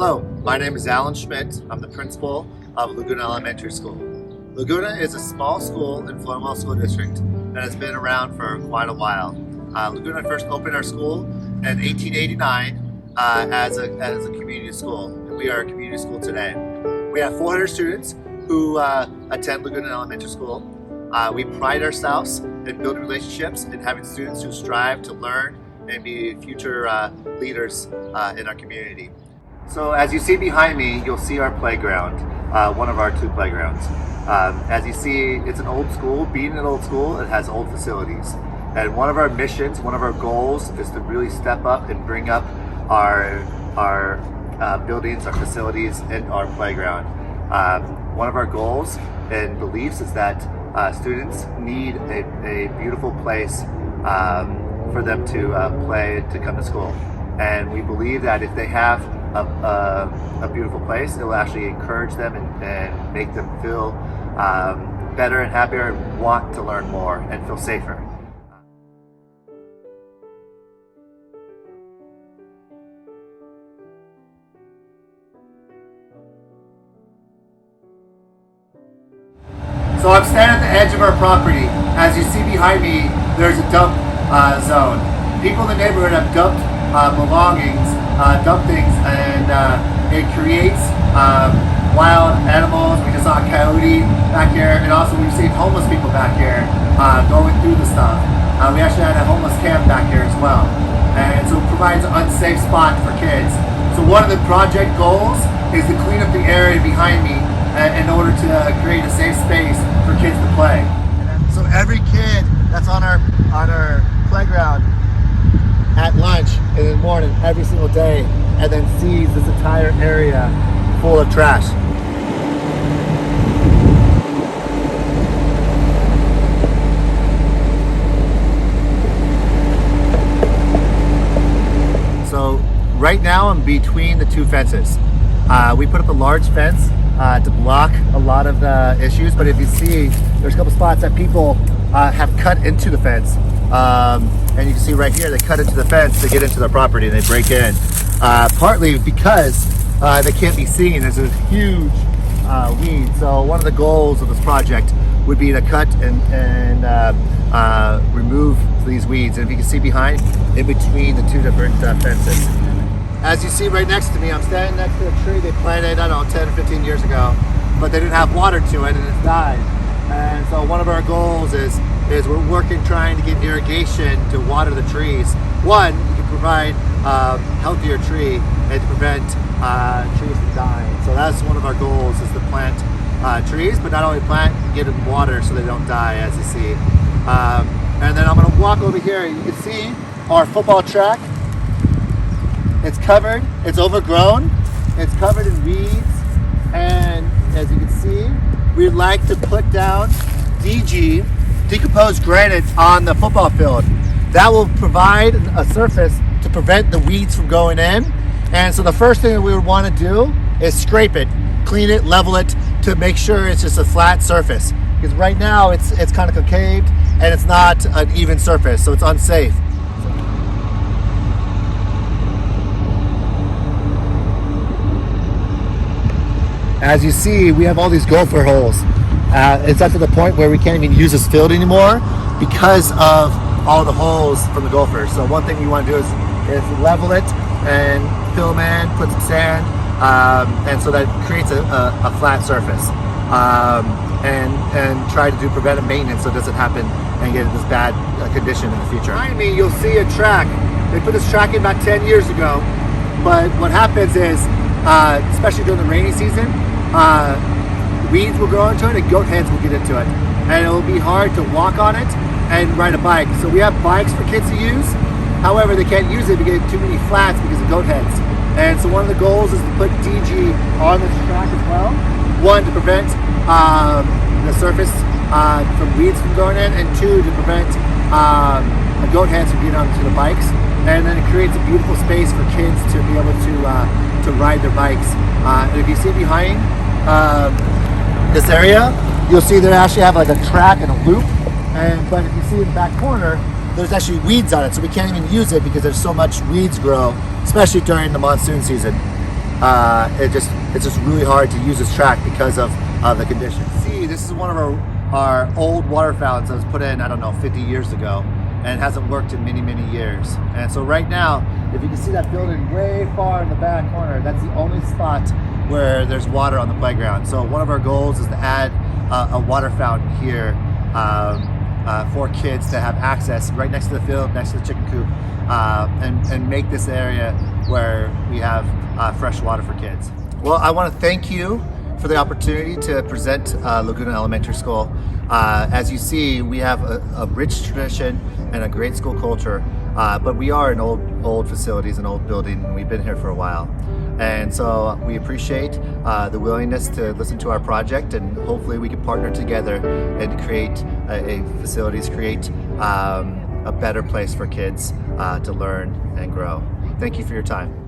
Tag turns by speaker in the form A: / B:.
A: Hello, my name is Alan Schmidt. I'm the principal of Laguna Elementary School. Laguna is a small school in Florimel School District that has been around for quite a while. Laguna first opened our school in 1889 as a community school, and we are a community school today. We have 400 students who attend Laguna Elementary School. We pride ourselves in building relationships and having students who strive to learn and be future leaders in our community. So as you see behind me, you'll see our playground, one of our two playgrounds. As you see, it's an old school. Being an old school, it has old facilities. And one of our missions, one of our goals is to really step up and bring up our buildings, our facilities, and our playground. One of our goals and beliefs is that students need a beautiful place for them to play, to come to school. And we believe that if they have a beautiful place, it will actually encourage them and make them feel better and happier and want to learn more and feel safer. So I'm standing at the edge of our property. As you see behind me, there's a dump zone. People in the neighborhood have dumped belongings, dump things, and it creates wild animals. We just saw a coyote back here, and also we've seen homeless people back here going through the stuff. We actually had a homeless camp back here as well, and so it provides an unsafe spot for kids. So one of the project goals is to clean up the area behind me in order to create a safe space for kids to play. So every kid that's on our playground at lunch in the morning every single day, and then sees this entire area full of trash. So right now I'm between the two fences. We put up a large fence to block a lot of the issues, but if you see, there's a couple spots that people have cut into the fence. And you can see right here, they cut into the fence to get into their property and they break in. Partly because they can't be seen. There's a huge weed. So one of the goals of this project would be to cut and remove these weeds. And if you can see behind, in between the two different fences. As you see right next to me, I'm standing next to a tree they planted, I don't know, 10 or 15 years ago, but they didn't have water to it and it's died. And so one of our goals is we're working trying to get irrigation to water the trees. One, you can provide a healthier tree and to prevent trees from dying. So that's one of our goals, is to plant trees, but not only plant, get them water so they don't die, as you see. And then I'm gonna walk over here. You can see our football track. It's covered, it's overgrown, it's covered in weeds, and as you can see, we'd like to put down DG, decomposed granite, on the football field. That will provide a surface to prevent the weeds from going in. And so the first thing that we would want to do is scrape it, clean it, level it, to make sure it's just a flat surface. Because right now it's kind of concaved and it's not an even surface, so it's unsafe. As you see, we have all these gopher holes. It's up to the point where we can't even use this field anymore because of all the holes from the gophers. So one thing you want to do is level it and fill them in, put some sand, and so that creates a flat surface. And try to do preventive maintenance so it doesn't happen and get in this bad condition in the future. Behind me, you'll see a track. They put this track in about 10 years ago, but what happens is, especially during the rainy season, weeds will grow into it and goat heads will get into it. And it will be hard to walk on it and ride a bike. So we have bikes for kids to use. However, they can't use it because too many flats because of goat heads. And so one of the goals is to put DG on this track as well. One, to prevent the surface from weeds from going in, and two, to prevent goat heads from getting onto the bikes. And then it creates a beautiful space for kids to be able to ride their bikes. And if you see behind this area, you'll see they actually have like a track and a loop. But if you see in the back corner, there's actually weeds on it, so we can't even use it because there's so much weeds grow, especially during the monsoon season. it's just really hard to use this track because of the conditions. See, this is one of our old water fountains that was put in, I don't know, 50 years ago, and it hasn't worked in many, many years. And so right now, if you can see that building way far in the back corner, that's the only spot where there's water on the playground. So one of our goals is to add a water fountain here for kids to have access right next to the field, next to the chicken coop, and make this area where we have fresh water for kids. Well, I want to thank you for the opportunity to present Laguna Elementary School. As you see, we have a rich tradition and a great school culture, but we are an old facilities, an old building, and we've been here for a while. And so we appreciate the willingness to listen to our project, and hopefully we can partner together and create create a better place for kids to learn and grow. Thank you for your time.